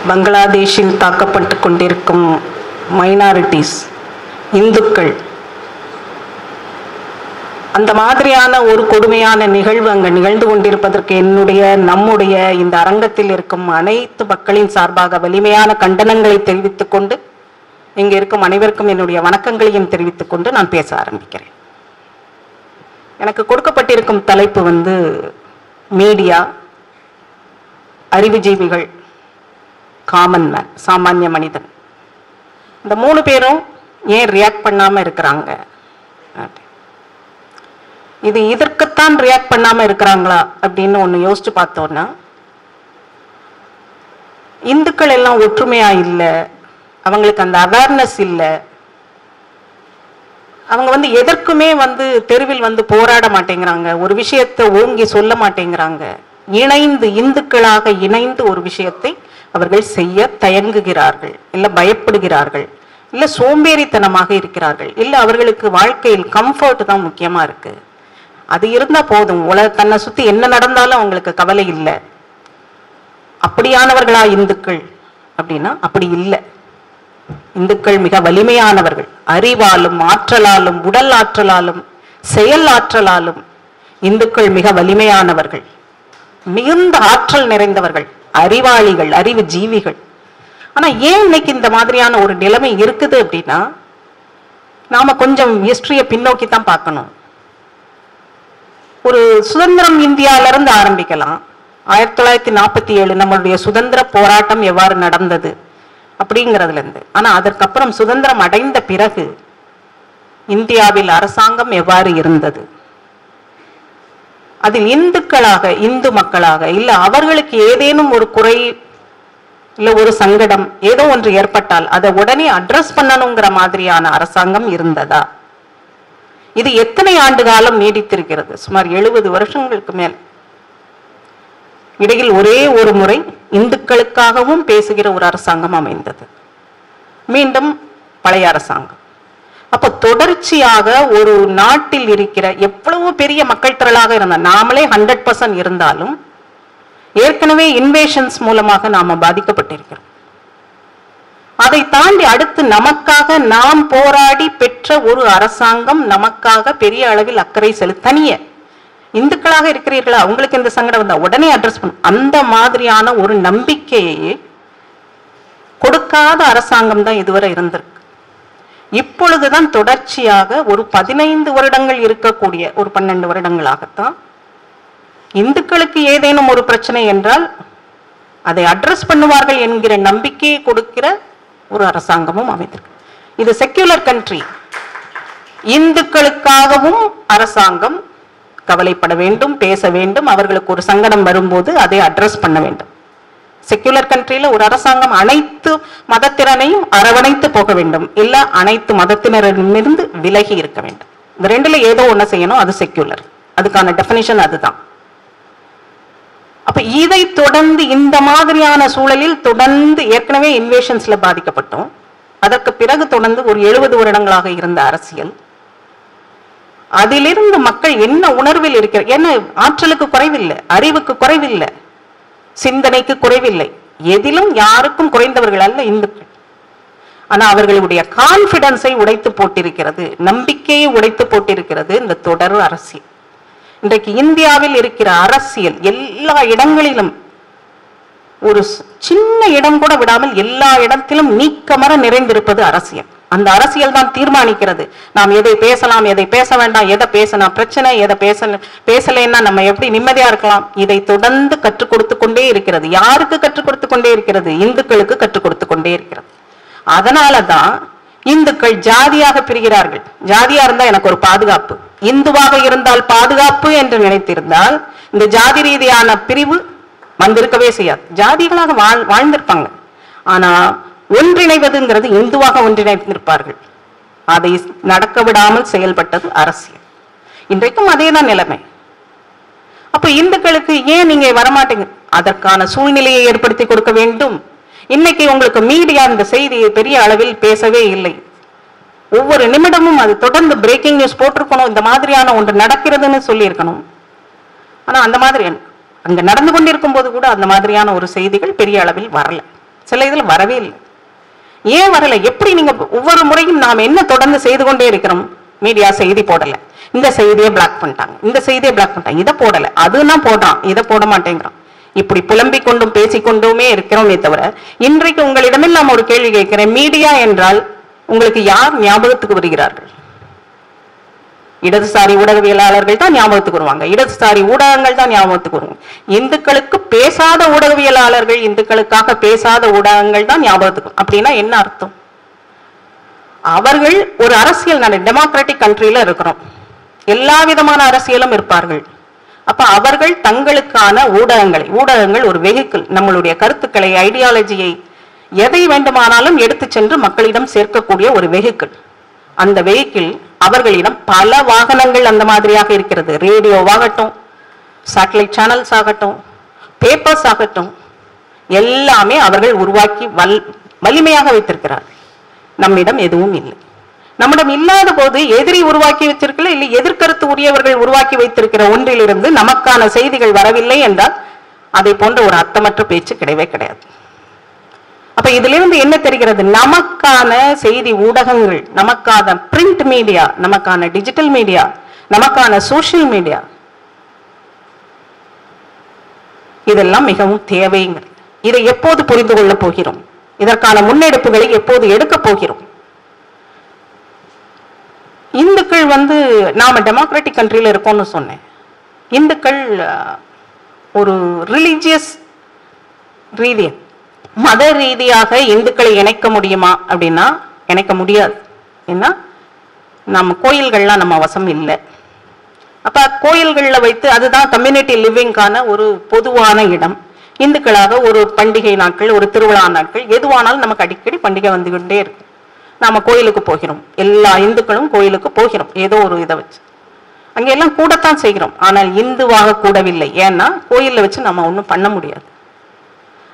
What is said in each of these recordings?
பங்களாதேஷில் தாக்கப்பட்டு கொண்டிருக்கும் மைனாரிட்டிஸ், இந்துக்கள், அந்த மாதிரியான ஒரு கொடுமையான நிகழ்வு அங்கே நிகழ்ந்து கொண்டிருப்பதற்கு நம்முடைய இந்த அரங்கத்தில் இருக்கும் அனைத்து மக்களின் சார்பாக வலிமையான கண்டனங்களை தெரிவித்துக் கொண்டு, இங்கே இருக்கும் அனைவருக்கும் என்னுடைய வணக்கங்களையும் தெரிவித்துக் கொண்டு நான் பேச ஆரம்பிக்கிறேன். எனக்கு கொடுக்கப்பட்டிருக்கும் தலைப்பு மீடியா, அறிவுஜீவிகள், காமன் மேன், சாமானிய மனிதன். இந்த 3 பேரும் ஏன் ரியாக்ட் பண்ணாம இருக்கிறாங்க? இது இதற்குத்தான் ரியாக்ட் பண்ணாம இருக்கிறாங்களா அப்படின்னு ஒன்று யோசிச்சு பார்த்தோம்னா, இந்துக்கள் எல்லாம் ஒற்றுமையா இல்லை, அவங்களுக்கு அந்த அவேர்னஸ் இல்லை, அவங்க எதற்குமே தெருவில் போராட மாட்டேங்கிறாங்க, ஒரு விஷயத்தை ஓங்கி சொல்ல மாட்டேங்கிறாங்க. இந்துக்களாக இணைந்து ஒரு விஷயத்தை அவர்கள் செய்ய தயங்குகிறார்கள், இல்லை பயப்படுகிறார்கள், இல்லை சோம்பேறித்தனமாக இருக்கிறார்கள், இல்லை அவர்களுக்கு வாழ்க்கையில் கம்ஃபர்ட் தான் முக்கியமா இருக்கு. அது இருந்தா போதும், தன்னை சுத்தி என்ன நடந்தாலும் அவங்களுக்கு கவலை இல்லை. அப்படியானவர்களா இந்துக்கள் அப்படின்னா அப்படி இல்லை. இந்துக்கள் மிக வலிமையானவர்கள், அறிவாலும் ஆற்றலாலும் உடல் ஆற்றலாலும் செயல் ஆற்றலாலும் இந்துக்கள் மிக வலிமையானவர்கள், மிகுந்த ஆற்றல் நிறைந்தவர்கள், அறிவாளிகள், அறிவு ஜீவிகள். ஆனா ஏன் இன்னைக்கு இந்த மாதிரியான ஒரு நிலைமை இருக்குது அப்படின்னா, நாம கொஞ்சம் ஹிஸ்டரிய பின்னோக்கி தான் பார்க்கணும். ஒரு சுதந்திரம் இந்தியாவில இருந்து ஆரம்பிக்கலாம். 1947 நம்மளுடைய சுதந்திர போராட்டம் எவ்வாறு நடந்தது அப்படிங்கிறதுல இருந்து. ஆனா அதற்கப்புறம் சுதந்திரம் அடைந்த பிறகு இந்தியாவில் அரசாங்கம் எவ்வாறு இருந்தது, அதில் இந்துக்களாக, இந்து மக்களாக, இல்ல அவர்களுக்கு ஏதேனும் ஒரு குறை இல்ல ஒரு சங்கடம் ஏதோ ஒன்று ஏற்பட்டால் அதை உடனே அட்ரஸ் பண்ணணுங்கிற மாதிரியான அரசாங்கம் இருந்ததா? இது எத்தனை ஆண்டு காலம் நீடித்திருக்கிறது? சுமார் 70 வருஷங்களுக்கு மேல். இடையில் ஒரே ஒரு முறை இந்துக்களுக்காகவும் பேசுகிற ஒரு அரசாங்கம் அமைந்தது, மீண்டும் பழைய அரசாங்கம். அப்ப தொடர்ச்சியாக ஒரு நாட்டில் இருக்கிற எவ்வளவு பெரிய மக்கள் திரளாக இருந்த நாமளே 100% இருந்தாலும் ஏற்கனவே இன்வேஷன்ஸ் மூலமாக நாம பாதிக்கப்பட்டிருக்கிறோம். அதை தாண்டி அடுத்து நமக்காக நாம் போராடி பெற்ற ஒரு அரசாங்கம் நமக்காக பெரிய அளவில் அக்கறை செலுத்தனிய இந்துக்களாக இருக்கிறீர்களா, அவங்களுக்கு இந்த சங்கடம் வந்தா உடனே அட்ரஸ் பண்ணும், அந்த மாதிரியான ஒரு நம்பிக்கையை கொடுக்காத அரசாங்கம் தான் இதுவரை இருந்திருக்கு. இப்பொழுதுதான் தொடர்ச்சியாக ஒரு 15 வருடங்கள் இருக்கக்கூடிய ஒரு 12 வருடங்களாகத்தான் இந்துக்களுக்கு ஏதேனும் ஒரு பிரச்சனை என்றால் அதை அட்ரஸ் பண்ணுவார்கள் என்கிற நம்பிக்கையை கொடுக்கிற ஒரு அரசாங்கமும் அமைந்திருக்கு. இது செக்யூலர் கண்ட்ரி. இந்துக்களுக்காகவும் அரசாங்கம் கவலைப்பட வேண்டும், பேச வேண்டும், அவர்களுக்கு ஒரு சங்கடம் வரும்போது அதை அட்ரஸ் பண்ண வேண்டும். செக்யூலர் கண்ட்ரியில ஒரு அரசாங்கம் அனைத்து மதத்தினரையும் அரவணைத்து போக வேண்டும், இல்ல அனைத்து மதத்தினரிடமிருந்து விலகி இருக்க வேண்டும். இந்த ரெண்டுல ஏதோ ஒண்ணு செய்யணும், அது செக்யூலர். அதுக்கான டெஃபினிஷன் அதுதான். அப்ப இதை தொடர்ந்து இந்த மாதிரியான சூழலில் தொடர்ந்து ஏற்கனவே இன்வேஷன்ஸ்ல பாதிக்கப்பட்டோம். அதற்கு பிறகு தொடர்ந்து ஒரு 70 வருடங்களாக இருந்த அரசியல், அதிலிருந்து மக்கள் என்ன உணர்வில் இருக்கிற, என்ன ஆற்றலுக்கு குறைவில்லை, அறிவுக்கு குறைவில்லை, சிந்தனைக்கு குறைவில்லை, எதிலும் யாருக்கும் குறைந்தவர்கள் அல்ல இந்துக்கள். ஆனா அவர்களுடைய கான்பிடன்ஸை உடைத்து போட்டிருக்கிறது, நம்பிக்கையை உடைத்து போட்டிருக்கிறது இந்த தொடர் அரசியல். இன்றைக்கு இந்தியாவில் இருக்கிற அரசியல் எல்லா இடங்களிலும், ஒரு சின்ன இடம் கூட விடாமல் எல்லா இடத்திலும் நீக்கமர நிறைந்திருப்பது அரசியல். அந்த அரசியல் தான் தீர்மானிக்கிறது நாம் எதை பேசலாம், எதை பேச வேண்டாம், எதை பேசினா பிரச்சனை, எதை பேசலைன்னா நம்ம எப்படி நிம்மதியா இருக்கலாம். இதை தொடர்ந்து கற்றுக் கொடுத்து கொண்டே இருக்கிறது. யாருக்கு கற்றுக் கொடுத்து கொண்டே இருக்கிறது? இந்துக்களுக்கு கற்றுக் கொடுத்து கொண்டே இருக்கிறது. அதனாலதான் இந்துக்கள் ஜாதியாக பிரிகிறார்கள். ஜாதியா இருந்தா எனக்கு ஒரு பாதுகாப்பு, இந்துவாக இருந்தால் பாதுகாப்பு என்று நினைத்திருந்தால் இந்த ஜாதி ரீதியான பிரிவு வந்திருக்கவே செய்யாது. ஜாதிகளாக வாழ்ந்திருப்பாங்க. ஆனா ஒன்றிணைவதுங்கிறது இந்துவாக ஒன்றிணைந்திருப்பார்கள். அதை நடக்க விடாமல் செயல்பட்டது அரசியல். இன்றைக்கும் அதேதான் நிலைமை. அப்ப இந்துக்களுக்கு ஏன் நீங்க வரமாட்டீங்க? அதற்கான சூழ்நிலையை ஏற்படுத்தி கொடுக்க வேண்டும். இன்னைக்கு உங்களுக்கு மீடியா இந்த செய்தியை பெரிய அளவில் பேசவே இல்லை. ஒவ்வொரு நிமிடமும் அது தொடர்ந்து பிரேக்கிங் நியூஸ் போட்டிருக்கணும், இந்த மாதிரியான ஒன்று நடக்கிறதுன்னு சொல்லியிருக்கணும். ஆனா அந்த மாதிரி அங்க நடந்து கொண்டிருக்கும் போது கூட அந்த மாதிரியான ஒரு செய்திகள் பெரிய அளவில் வரல. சில இதுல வரவே இல்லை. ஏன் வரல? எப்படி நீங்க ஒவ்வொரு முறையும் நாம் என்ன தொடர்ந்து செய்து கொண்டே இருக்கிறோம்? மீடியா செய்தி போடல, இந்த செய்தியை பிளாக் பண்ணிட்டாங்க, இந்த செய்தியை பிளாக் பண்ணிட்டாங்க, இதை போடல, அதுதான் போடுறான், இதை போட மாட்டேங்கிறான். இப்படி புலம்பிக் கொண்டும் பேசிக்கொண்டுமே இருக்கிறோமே தவிர, இன்றைக்கு உங்களிடமே நாம் ஒரு கேள்வி கேட்கிறேன், மீடியா என்றால் உங்களுக்கு யார் ஞாபகத்துக்கு வருகிறார்கள்? இடதுசாரி ஊடகவியலாளர்கள் தான் ஞாபகத்துக்கு வருவாங்க, இடதுசாரி ஊடகங்கள் தான் ஞாபகத்துக்கு வருவாங்க. இந்துக்களுக்கு பேசாத ஊடகவியலாளர்கள், இந்துக்களுக்காக பேசாத ஊடகங்கள் தான் ஞாபகத்துக்கு. அப்படின்னா என்ன அர்த்தம்? அவர்கள் ஒரு அரசியல் டெமோக்ராட்டிக் கண்ட்ரியில இருக்கிறோம், எல்லா விதமான அரசியலும் இருப்பார்கள். அப்ப அவர்கள் தங்களுக்கான ஊடகங்கள் ஒரு வெஹிக்கிள், நம்மளுடைய கருத்துக்களை, ஐடியாலஜியை, எதை வேண்டுமானாலும் எடுத்து சென்று மக்களிடம் சேர்க்கக்கூடிய ஒரு வெஹிக்கிள். அந்த வெஹிக்கிள் அவர்களிடம் பல வாகனங்கள் அந்த மாதிரியாக இருக்கிறது. ரேடியோவாகட்டும், சேட்டலைட் சேனல்ஸ் ஆகட்டும், பேப்பர்ஸ் ஆகட்டும், எல்லாமே அவர்கள் உருவாக்கி வலிமையாக வைத்திருக்கிறார்கள். நம்மிடம் எதுவும் இல்லை. நம்மிடம் இல்லாத போது எதிரி உருவாக்கி வச்சிருக்கல, இல்லை எதிர்கருத்து உரியவர்கள் உருவாக்கி வைத்திருக்கிற ஒன்றிலிருந்து நமக்கான செய்திகள் வரவில்லை என்றால் அதை போன்ற ஒரு அர்த்தமற்ற பேச்சு கிடையவே கிடையாது. அப்ப இதிலிருந்து என்ன தெரிகிறது? நமக்கான செய்தி ஊடகங்கள், நமக்கான பிரிண்ட் மீடியா, நமக்கான டிஜிட்டல் மீடியா, நமக்கான சோசியல் மீடியா, இதெல்லாம் மிகவும் தேவைங்கிறது. இதை எப்போது புரிந்து கொள்ள போகிறோம்? இதற்கான முன்னெடுப்புகளை எப்போது எடுக்க போகிறோம்? இந்துக்கள் நாம டெமோக்ராட்டிக் கண்ட்ரியில இருக்கோம்னு சொன்னேன். இந்துக்கள் ஒரு ரிலீஜியஸ் ரீதியா, மத ரீதியாக இந்துக்களை இணைக்க முடியுமா அப்படின்னா இணைக்க முடியாது. ஏன்னா நம்ம கோயில்கள்லாம் நம்ம வசம் இல்லை. அப்ப கோயில்கள்ல வைத்து அதுதான் கம்யூனிட்டி லிவிங்கான ஒரு பொதுவான இடம். இந்துக்களாக ஒரு பண்டிகை நாட்கள், ஒரு திருவிழா நாட்கள், எதுவானாலும் நமக்கு அடிக்கடி பண்டிகை வந்துகிட்டே இருக்கும். நாம கோயிலுக்கு போகிறோம், எல்லா இந்துக்களும் கோயிலுக்கு போகிறோம், ஏதோ ஒரு இதை வச்சு அங்கெல்லாம் கூடத்தான் செய்கிறோம். ஆனால் இந்துவாக கூடவில்லை. ஏன்னா கோயில்ல வச்சு நம்ம ஒன்றும் பண்ண முடியாது.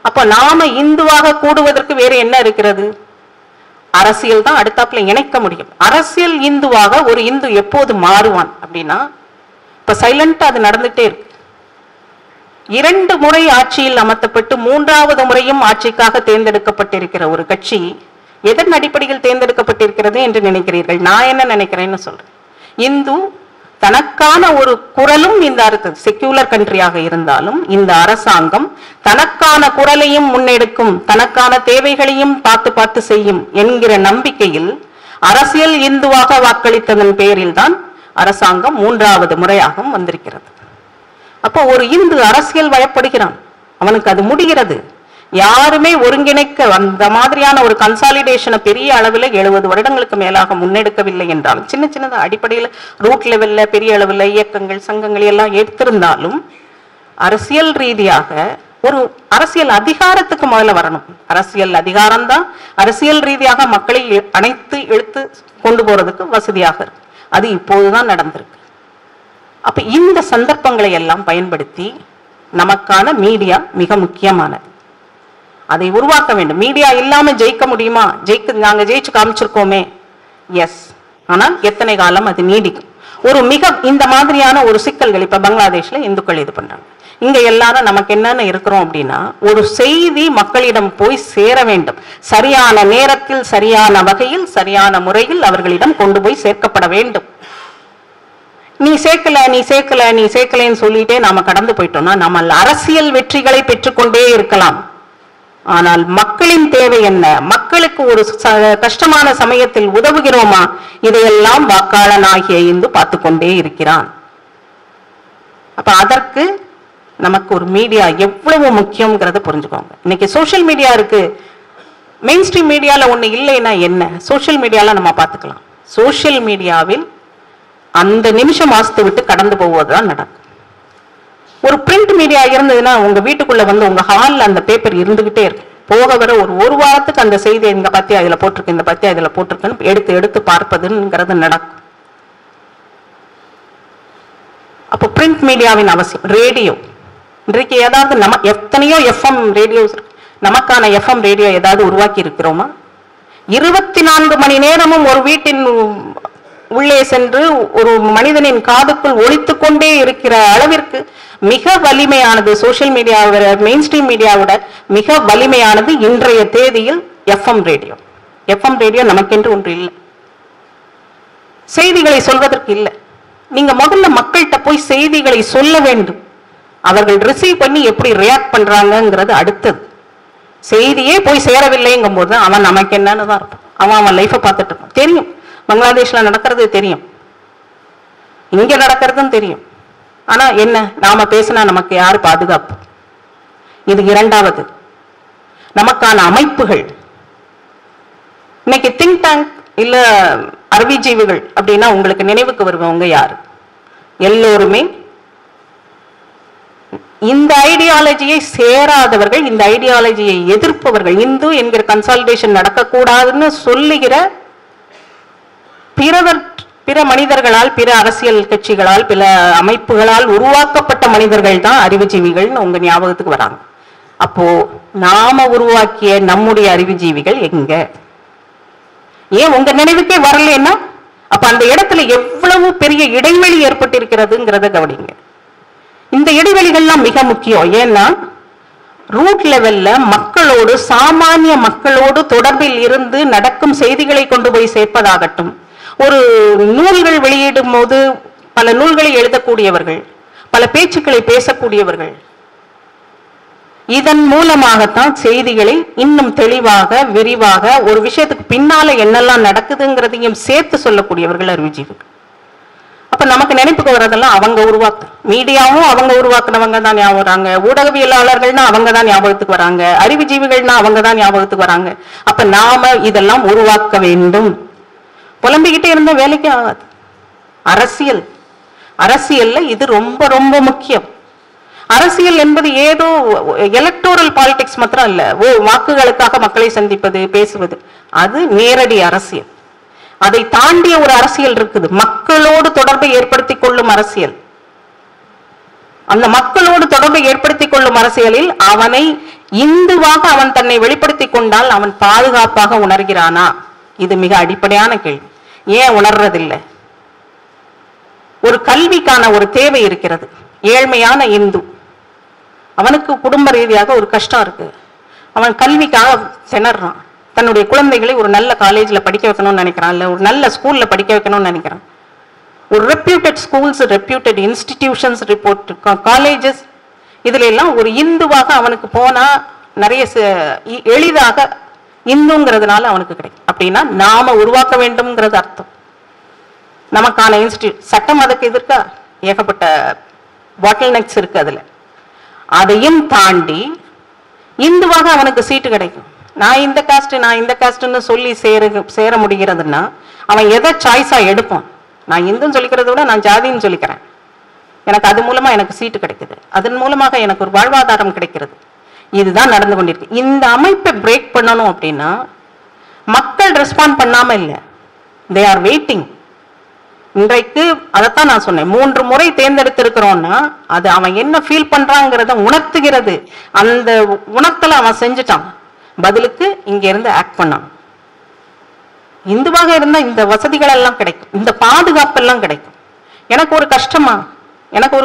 அப்ப நாம இந்துவாக கூடுவதற்கு வேற என்ன இருக்கிறது? அரசியல் தான் அடுத்தாப்புல இணைக்க முடியும். அரசியல் இந்துவாக ஒரு இந்து எப்போது மாறுவான் அப்படின்னா, இப்ப சைலண்டா அது நடந்துட்டே இருக்கு. 2 முறை ஆட்சியில் அமர்த்தப்பட்டு 3வது முறையும் ஆட்சிக்காக தேர்ந்தெடுக்கப்பட்டிருக்கிற ஒரு கட்சி எதன் அடிப்படையில் தேர்ந்தெடுக்கப்பட்டிருக்கிறது என்று நினைக்கிறீர்கள்? நான் என்ன நினைக்கிறேன்னு சொல்றேன். இந்து தனக்கான ஒரு குரலும், இந்த செக்யூலர் கண்ட்ரியாக இருந்தாலும் இந்த அரசாங்கம் தனக்கான குரலையும் முன்னெடுக்கும், தனக்கான தேவைகளையும் பார்த்து செய்யும் என்கிற நம்பிக்கையில் அரசியல் இந்துவாக வாக்களித்ததன் பேரில் தான் அரசாங்கம் 3வது முறையாக வந்திருக்கிறது. அப்போ ஒரு இந்து அரசியல் வயப்படுகிறான், அவனுக்கு அது முடிகிறது. யாருமே ஒருங்கிணைக்க அந்த மாதிரியான ஒரு கன்சாலிடேஷனை பெரிய அளவில் 70 வருடங்களுக்கு மேலாக முன்னெடுக்கவில்லை என்றாலும், சின்ன சின்னதா அடிப்படையில் ரூட் லெவல்ல பெரிய அளவில் இயக்கங்கள், சங்கங்கள் எல்லாம் எடுத்திருந்தாலும், அரசியல் ரீதியாக ஒரு அரசியல் அதிகாரத்துக்கு முதல்ல வரணும். அரசியல் அதிகாரம் தான் அரசியல் ரீதியாக மக்களை அனைத்து இழுத்து கொண்டு போறதுக்கு வசதியாக இருக்கு. அது இப்போதுதான் நடந்திருக்கு. அப்ப இந்த சந்தர்ப்பங்களை எல்லாம் பயன்படுத்தி நமக்கான மீடியா மிக முக்கியமானது. அதை உருவாக்க வேண்டும். மீடியா இல்லாம ஜெயிக்க முடியுமா? நாங்க ஜெயிச்சு காமிச்சிருக்கோமே, எஸ். ஆனால் எத்தனை காலம் அது நீடிக்கும்? ஒரு இந்த மாதிரியான ஒரு சிக்கல்கள் இப்ப பங்களாதேஷ்ல இந்துக்கள் இது பண்றாங்க. இங்க எல்லாரும் நமக்கு என்னன்னு இருக்கிறோம் அப்படின்னா, ஒரு செய்தி மக்களிடம் போய் சேர வேண்டும். சரியான நேரத்தில், சரியான வகையில், சரியான முறையில் அவர்களிடம் கொண்டு போய் சேர்க்கப்பட வேண்டும். நீ சேர்க்கலன்னு சொல்லிட்டே நாம கடந்து போயிட்டோம்னா நம்ம அரசியல் வெற்றிகளை பெற்றுக்கொண்டே இருக்கலாம். ஆனால் மக்களின் தேவை என்ன? மக்களுக்கு ஒரு கஷ்டமான சமயத்தில் உதவுகிறோமா? இதையெல்லாம் வாக்காளன் ஆகிய இந்து பார்த்து கொண்டே இருக்கிறான். அப்ப அதற்கு நமக்கு ஒரு மீடியா எவ்வளவு முக்கியம்ங்கிறத புரிஞ்சுக்கோங்க. இன்னைக்கு சோசியல் மீடியா இருக்கு, மெயின் ஸ்ட்ரீம் மீடியால ஒண்ணு இல்லைன்னா என்ன, சோசியல் மீடியால நம்ம பார்த்துக்கலாம். சோசியல் மீடியாவில் அந்த நிமிஷம் வாசித்து விட்டு கடந்து போவதுதான் நடக்கும். ஒரு பிரிண்ட் மீடியா இருந்ததுன்னா உங்க வீட்டுக்குள்ள உங்க ஹால்ல அந்த பேப்பர் இருந்துகிட்டே இருக்கும். போக வர ஒரு வாரத்துக்கு அந்த செய்தி இந்த பத்தியா இதுல போட்டிருக்கு, இந்த பத்தியா இதுல போட்டிருக்குன்னு எடுத்து பார்ப்பதுங்கிறது நடக்கும். அப்போ பிரிண்ட் மீடியாவின் அவசியம். ரேடியோ இன்றைக்கு ஏதாவது எத்தனையோ எஃப்எம் ரேடியோஸ், நமக்கான எஃப்எம் ரேடியோ ஏதாவது உருவாக்கி இருக்கிறோமா? 24 மணி நேரமும் ஒரு வீட்டின் உள்ளே சென்று ஒரு மனிதனின் காதுக்குள் ஒலித்துக் கொண்டே இருக்கிற அளவிற்கு மிக வலிமையானது சோசியல் மீடியாவோட மெயின் ஸ்ட்ரீம் மீடியாவோட மிக வலிமையானது இன்றைய தேதியில் எஃப்எம் ரேடியோ. எஃப்எம் ரேடியோ நமக்கென்று ஒன்று இல்லை, செய்திகளை சொல்வதற்கு இல்லை. நீங்க முதல்ல மக்கள்கிட்ட போய் செய்திகளை சொல்ல வேண்டும். அவர்கள் ரிசீவ் பண்ணி எப்படி ரியாக்ட் பண்றாங்கிறது அடுத்தது. செய்தியே போய் சேரவில்லைங்கும் போது அவன் நமக்கு என்னன்னு தான் இருக்கும். அவன் லைஃபை பார்த்துட்டு இருப்பான். தெரியும் பங்களாதேஷ்ல நடக்கிறது தெரியும், இங்க நடக்கிறதும் தெரியும். ஆனா என்ன, நாம பேசினா நமக்கு யாரு பாதுகாப்பு? இது இரண்டாவது. நமக்கான அமைப்புகள் இன்னைக்கு திங்க் டேங்க் இல்ல அறிவுஜீவிகள் அப்படின்னா உங்களுக்கு நினைவுக்கு வருவவங்க யாரு? எல்லோருமே இந்த ஐடியாலஜியை சேராதவர்கள், இந்த ஐடியாலஜியை எதிர்ப்பவர்கள். இந்து என்கிற கன்சாலிடேஷன் நடக்கக்கூடாதுன்னு சொல்லுகிற பிற மனிதர்களால், பிற அரசியல் கட்சிகளால், பிற அமைப்புகளால் உருவாக்கப்பட்ட மனிதர்கள் தான் அறிவுஜீவிகள்னு உங்க ஞாபகத்துக்கு வராங்க. அப்போ நாம உருவாக்கிய நம்முடைய அறிவுஜீவிகள் எங்க? ஏன் உங்க நினைவுக்கே வரலன்னா அப்ப அந்த இடத்துல எவ்வளவு பெரிய இடைவெளி ஏற்பட்டிருக்கிறதுங்கிறத கவனிங்க. இந்த இடைவெளிகள்லாம் மிக முக்கியம். ஏன்னா ரூட் லெவல்ல மக்களோடு, சாமானிய மக்களோடு தொடர்பில் இருந்து நடக்கும் செய்திகளை கொண்டு போய் சேர்ப்பதாகட்டும், ஒரு நூல்கள் வெளியிடும் போது பல நூல்களை எழுதக்கூடியவர்கள், பல பேச்சுக்களை பேசக்கூடியவர்கள், இதன் மூலமாகத்தான் செய்திகளை இன்னும் தெளிவாக, விரிவாக, ஒரு விஷயத்துக்கு பின்னால என்னெல்லாம் நடக்குதுங்கிறதையும் சேர்த்து சொல்லக்கூடியவர்கள் அறிவுஜீவிகள். அப்ப நமக்கு நினைப்புக்கு வர்றதெல்லாம் அவங்க மீடியாவும் அவங்க உருவாக்குனவங்க தான் ஞாபகம் வராங்க, ஊடகவியலாளர்கள்னா அவங்க தான் ஞாபகத்துக்கு வராங்க, அறிவுஜீவிகள்னா அவங்க தான் ஞாபகத்துக்கு வராங்க. அப்ப நாம இதெல்லாம் உருவாக்க வேண்டும். புலம்பிக்கிட்டே இருந்த வேலைக்கு ஆகாது. அரசியல்ல இது ரொம்ப ரொம்ப முக்கியம். அரசியல் என்பது ஏதோ எலக்டோரல் பாலிடிக்ஸ் மாத்திரம் இல்ல, வாக்குகளுக்காக மக்களை சந்திப்பது, பேசுவது, அது நேரடி அரசியல். அதை தாண்டிய ஒரு அரசியல் இருக்குது, மக்களோடு தொடர்பை ஏற்படுத்திக் கொள்ளும் அரசியல். அந்த மக்களோடு தொடர்பை ஏற்படுத்திக் கொள்ளும் அரசியலில் அவனை இந்துவாக அவன் தன்னை வெளிப்படுத்திக் கொண்டால் அவன் பாதுகாப்பாக உணர்கிறானா? இது மிக அடிப்படையான கேள்வி. ஏன் உணர்றதில்லை? ஒரு கல்விக்கான ஒரு தேவை இருக்கிறது. ஏழ்மையான இந்து, அவனுக்கு குடும்ப ரீதியாக ஒரு கஷ்டம் இருக்கு, அவன் கல்விக்காக திணறான். தன்னுடைய குழந்தைகளை ஒரு நல்ல காலேஜ்ல படிக்க வைக்கணும்னு நினைக்கிறான், இல்ல ஒரு நல்ல ஸ்கூல்ல படிக்க வைக்கணும்னு நினைக்கிறான். ஒரு reputed schools, reputed institutions, report colleges, இதுல எல்லாம் ஒரு இந்துவாக அவனுக்கு போனா நிறைய எளிதாக இந்துங்கிறதுனால அவனுக்கு கிடைக்கும். அப்படின்னா நாம உருவாக்க வேண்டும்ங்கிறது அர்த்தம். நமக்கான இன்ஸ்டிடியூட், சட்டம் அதுக்கு எதிர்க்கா ஏகப்பட்ட பாட்டில் நெக்ஸ் இருக்கு. அதுல அதையும் தாண்டி இந்துவாக அவனுக்கு சீட்டு கிடைக்கும். நான் இந்த காஸ்ட்னு சொல்லி சேர முடிகிறதுன்னா அவன் எதை சாய்ஸா எடுப்பான்? நான் இந்துன்னு சொல்லிக்கிறத விட நான் ஜாதின்னு சொல்லிக்கிறேன், எனக்கு அது மூலமா எனக்கு சீட்டு கிடைக்குது, அதன் மூலமாக எனக்கு ஒரு வாழ்வாதாரம் கிடைக்கிறது. இதுதான் நடந்து கொண்டிருக்கு. இந்த அமைப்பை பிரேக் பண்ணணும் அப்படின்னா மக்கள் ரெஸ்பாண்ட் பண்ணாம இல்லை, தே ஆர் வெயிட்டிங். இன்றைக்கு அதைத்தான் நான் சொன்னேன், 3 முறை தேர்ந்தெடுத்திருக்கிறோம்னா அது அவன் என்ன ஃபீல் பண்றாங்கிறத உணர்த்துகிறது. அந்த உணர்த்தல அவன் செஞ்சுட்டான், பதிலுக்கு இங்க இருந்து ஆக்ட் பண்ணான். இந்துவாக இருந்தா இந்த வசதிகள் எல்லாம் கிடைக்கும், இந்த பாதுகாப்பு எல்லாம் கிடைக்கும். எனக்கு ஒரு கஷ்டமா, எனக்கு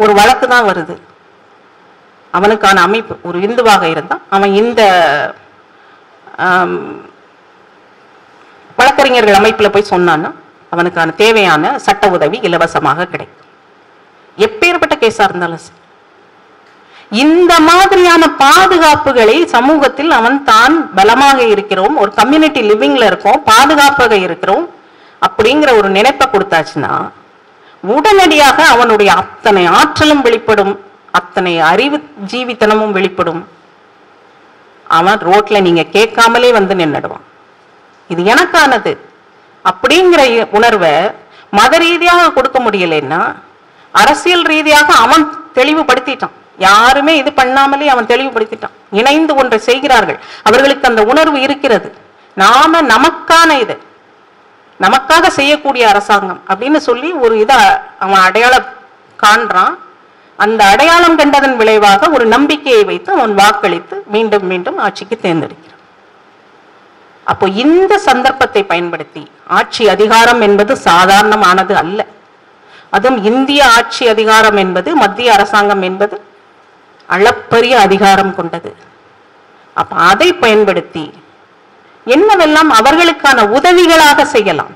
ஒரு வழக்கு தான் வருது, அவனுக்கான அமைப்பு ஒரு இந்துவாக இருந்தா அவன் இந்த வழக்கறிஞர்கள் அமைப்புல போய் சொன்னான்னா அவனுக்கான தேவையான சட்ட உதவி இலவசமாக கிடைக்கும், எப்பேற்பட்ட கேஸா இருந்தாலும். இந்த மாதிரியான பாதுகாப்புகளை சமூகத்தில் அவன் தான் பலமாக இருக்கிறோம், ஒரு கம்யூனிட்டி லிவிங்ல இருக்கோம், பாதுகாப்பாக இருக்கிறோம் அப்படிங்கிற ஒரு நினைப்பை கொடுத்தாச்சுன்னா உடனடியாக அவனுடைய அத்தனை ஆற்றலும் வெளிப்படும், அத்தனை அறிவு ஜீவித்தனமும் வெளிப்படும். அவன் ரோட்ல நீங்க கேட்காமலே வந்து நின்னுடுவான். இது எனக்கானது அப்படிங்கிற உணர்வை மத ரீதியாக கொடுக்க முடியலன்னா அரசியல் ரீதியாக அவன் தெளிவுபடுத்திட்டான். யாருமே இது பண்ணாமலே அவன் தெளிவுபடுத்திட்டான். இணைந்து ஒன்றை செய்கிறார்கள், அவர்களுக்கு அந்த உணர்வு இருக்கிறது. நாம நமக்கான இது, நமக்காக செய்யக்கூடிய அரசாங்கம் அப்படின்னு சொல்லி ஒரு இதை அவன் அடையாளம் காண்றான். அந்த அடையாளம் கண்டதன் விளைவாக ஒரு நம்பிக்கையை வைத்து அவன் வாக்களித்து மீண்டும் மீண்டும் ஆட்சிக்கு தேர்ந்தெடுக்கிறான். அப்போ இந்த சந்தர்ப்பத்தை பயன்படுத்தி, ஆட்சி அதிகாரம் என்பது சாதாரணமானது அல்ல. அதுவும் இந்திய ஆட்சி அதிகாரம் என்பது, மத்திய அரசாங்கம் என்பது அளப்பரிய அதிகாரம் கொண்டது. அப்ப அதை பயன்படுத்தி என்னவெல்லாம் அவர்களுக்கான உதவிகளாக செய்யலாம்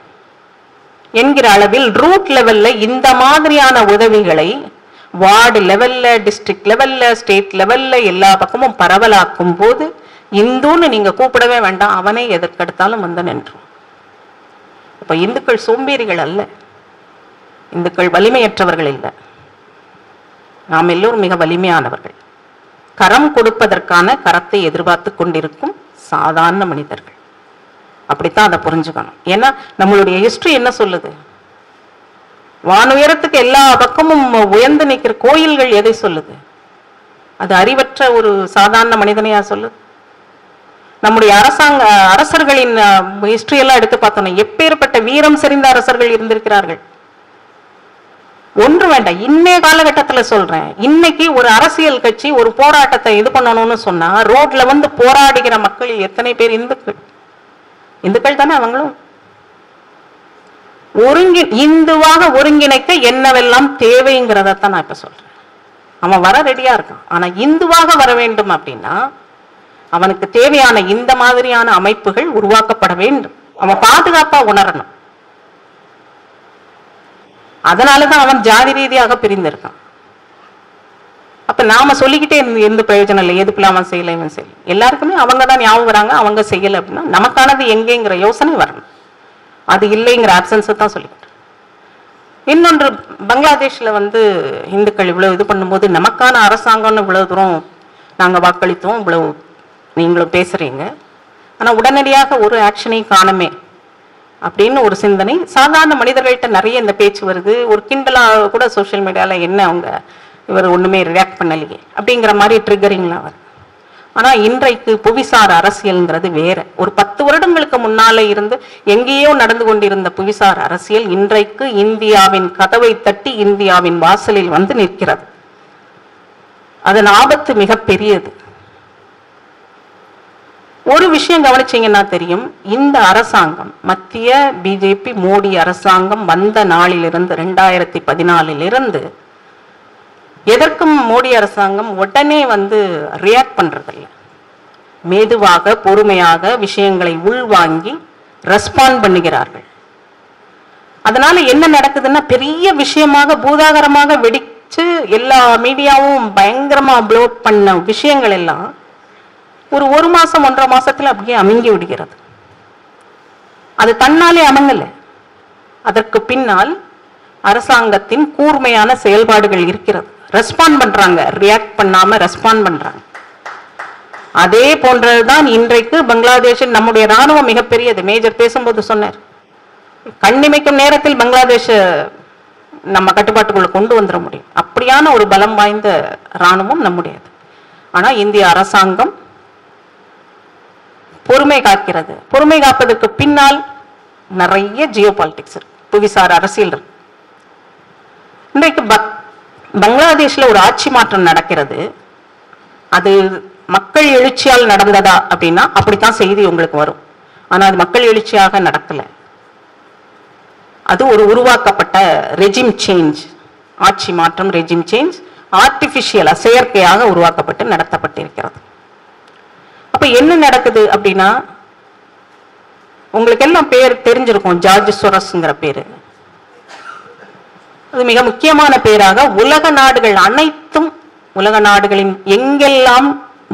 என்கிற அளவில் ரூட் லெவல்ல இந்த மாதிரியான உதவிகளை வார்டு லெவல்ல, டிஸ்ட்ரிக்ட் லெவல்ல, ஸ்டேட் லெவல்ல எல்லா பக்கமும் பரவலாக்கும் போது இந்துன்னு நீங்க கூப்பிடவே வேண்டாம், அவனே எதற்கெடுத்தாலும் வந்து நின்றும். இப்ப இந்துக்கள் சோம்பேறிகள் அல்ல, இந்துக்கள் வலிமையற்றவர்கள் இல்லை, நாம் எல்லோரும் மிக வலிமையானவர்கள். கரம் கொடுப்பதற்கான கரத்தை எதிர்பார்த்து கொண்டிருக்கும் சாதாரண மனிதர்கள். அப்படித்தான் அதை புரிஞ்சுக்கணும். ஏன்னா நம்மளுடைய ஹிஸ்டரி என்ன சொல்லுது? வானுயரத்துக்கு எல்லா பக்கமும் உயர்ந்து நிற்கிற கோயில்கள் எதை சொல்லுது? அது அறிவற்ற ஒரு சாதாரண மனிதனையா சொல்லுது? நம்முடைய அரசர்களின் ஹிஸ்டரி எல்லாம் எடுத்து பார்த்தோம்னா எப்பேற்பட்ட வீரம் செறிந்த அரசர்கள் இருந்திருக்கிறார்கள். ஒன்று வேண்டாம், இன்னைய காலகட்டத்துல சொல்றேன், இன்னைக்கு ஒரு அரசியல் கட்சி ஒரு போராட்டத்தை இது பண்ணணும்னு சொன்னா ரோட்ல வந்து போராடுகிற மக்கள் எத்தனை பேர் இந்துக்கள்? இந்துக்கள் தானே அவங்களும். இந்துவாக ஒருங்கிணைக்க என்னவெல்லாம் தேவைங்கிறதான் நான் இப்ப சொல்றேன். அவன் வர ரெடியா இருக்கான். ஆனா இந்துவாக வர வேண்டும் அப்படின்னா அவனுக்கு தேவையான இந்த மாதிரியான அமைப்புகள் உருவாக்கப்பட வேண்டும். அவன் பாதுகாப்பா உணரணும். அதனாலதான் அவன் ஜாதி ரீதியாக பிரிந்திருக்கான். அப்ப நாம சொல்லிக்கிட்டே எந்த பிரயோஜனம் இல்லை, எதுக்குள்ள அவன் செய்யல இவன் செய்யல. எல்லாருக்குமே அவங்க தான் ஞாபகம் வராங்க, அவங்க செய்யல அப்படின்னா நமக்கானது எங்கேங்கிற யோசனை வரணும். அது இல்லைங்கிற ஆப்சன்ஸை தான் சொல்லிக்கிட்டு. இன்னொன்று, பங்களாதேஷ்ல வந்து இந்துக்கள் இவ்வளவு இது பண்ணும்போது நமக்கான அரசாங்கம்னு இவ்வளவு தூரம் நாங்க வாக்களித்தோம், இவ்வளவு நீங்களும் பேசுறீங்க, ஆனா உடனடியாக ஒரு ஆக்ஷனையும் காணுமே அப்படின்னு ஒரு சிந்தனை சாதாரண மனிதர்கள்ட்ட நிறைய இந்த பேச்சு வருது. ஒரு கிண்டலா கூட சோசியல் மீடியால என்ன அவங்க இவர் ஒண்ணுமே ரியாக்ட் பண்ணலையே அப்படிங்கிற மாதிரி ட்ரிகரிங்லாம் வருது. ஆனா இன்றைக்கு புவிசார் அரசியல்ங்கிறது வேற. ஒரு 10 வருடங்களுக்கு முன்னால இருந்து எங்கேயோ நடந்து கொண்டிருந்த புவிசார் அரசியல் இன்றைக்கு இந்தியாவின் கதவை தட்டி இந்தியாவின் வாசலில் வந்து நிற்கிறது. அதன் ஆபத்து மிக பெரியது. ஒரு விஷயம் கவனிச்சீங்கன்னா தெரியும், இந்த அரசாங்கம் மத்திய பிஜேபி மோடி அரசாங்கம் வந்த நாளிலிருந்து 2014 எதற்கும் மோடி அரசாங்கம் உடனே வந்து ரியாக்ட் பண்றதில்லை. மெதுவாக பொறுமையாக விஷயங்களை உள்வாங்கி ரெஸ்பாண்ட் பண்ணுகிறார்கள். அதனால என்ன நடக்குதுன்னா பெரிய விஷயமாக பூதாகரமாக வெடிச்சு எல்லா மீடியாவும் பயங்கரமா ப்ளோட் பண்ண விஷயங்கள் எல்லாம் ஒரு மாசம் 1.5 மாசத்துல அப்படியே அமுங்கி விடுகிறது. அது தன்னாலே அமங்கல. அதற்கு பின்னால் அரசாங்கத்தின் கூர்மையான செயல்பாடுகள் இருக்கிறது. ரெஸ்பாண்ட் பண்றாங்க, ரியாக்ட் பண்ணாம ரெஸ்பாண்ட் பண்றாங்க. அதே போன்றதுதான் இன்றைக்கு பங்களாதேஷில் நம்முடைய ராணுவம் மிகப்பெரியது. மேஜர் பேசும்போது சொன்னார், கண்ணிமைக்கும் நேரத்தில் பங்களாதேஷ் நம்ம கட்டுப்பாட்டுக்குள்ள கொண்டு வந்துட முடியும். அப்படியான ஒரு பலம் வாய்ந்த ராணுவம் நம்முடையது. ஆனா இந்திய அரசாங்கம் பொறுமை காக்கிறது. பொறுமை காப்பதற்கு பின்னால் நிறைய ஜியோ பாலிடிக்ஸ் இருக்கு, புவிசார் அரசியல் இருக்கு. இன்றைக்கு பங்களாதேஷ்ல ஒரு ஆட்சி மாற்றம் நடக்கிறது. அது மக்கள் எழுச்சியால் நடந்ததா அப்படின்னா அப்படித்தான் செய்தி உங்களுக்கு வரும். ஆனா அது மக்கள் எழுச்சியாக நடக்கல. அது ஒரு உருவாக்கப்பட்ட ரெஜிம் சேஞ்ச், ஆட்சி மாற்றம், ரெஜிம் சேஞ்ச் ஆர்டிபிஷியலா செயற்கையாக உருவாக்கப்பட்டு நடத்தப்பட்டிருக்கிறது. அப்ப என்ன நடக்குது அப்படின்னா, உங்களுக்கு எல்லாம் பேர் தெரிஞ்சிருக்கும், ஜார்ஜ் சோரஸ்ங்கிற பேரு. அது மிக முக்கியமான பேராக உலக நாடுகள் அனைத்தும், உலக நாடுகளின் எங்கெல்லாம்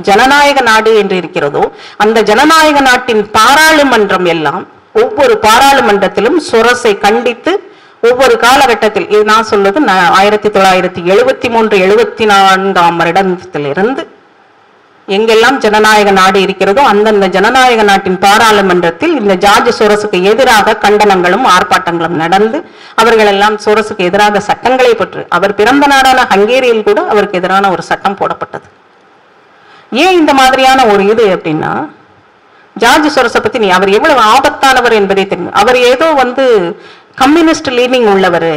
ஜனநாயக நாடு என்று இருக்கிறதோ அந்த ஜனநாயக நாட்டின் பாராளுமன்றம் எல்லாம் ஒவ்வொரு பாராளுமன்றத்திலும் சோரஸை கண்டித்து ஒவ்வொரு காலகட்டத்தில், இது நான் சொல்வது 1973-74 வருடத்திலிருந்து எங்கெல்லாம் ஜனநாயக நாடு இருக்கிறதோ அந்தந்த ஜனநாயக நாட்டின் பாராளுமன்றத்தில் இந்த ஜார்ஜ் சோரஸுக்கு எதிராக கண்டனங்களும் ஆர்ப்பாட்டங்களும் நடந்து அவர்கள் எல்லாம் சோரஸுக்கு எதிராக சட்டங்களை பெற்று, அவர் பிறந்த நாடான ஹங்கேரியில் கூட அவருக்கு எதிரான ஒரு சட்டம் போடப்பட்டது. ஏன் இந்த மாதிரியான ஒரு இது அப்படின்னா, ஜார்ஜ் சோரஸை பத்தி அவர் எவ்வளவு ஆபத்தானவர் என்பதை தெரியும். அவர் ஏதோ வந்து கம்யூனிஸ்ட் லீனிங் உள்ளவர்,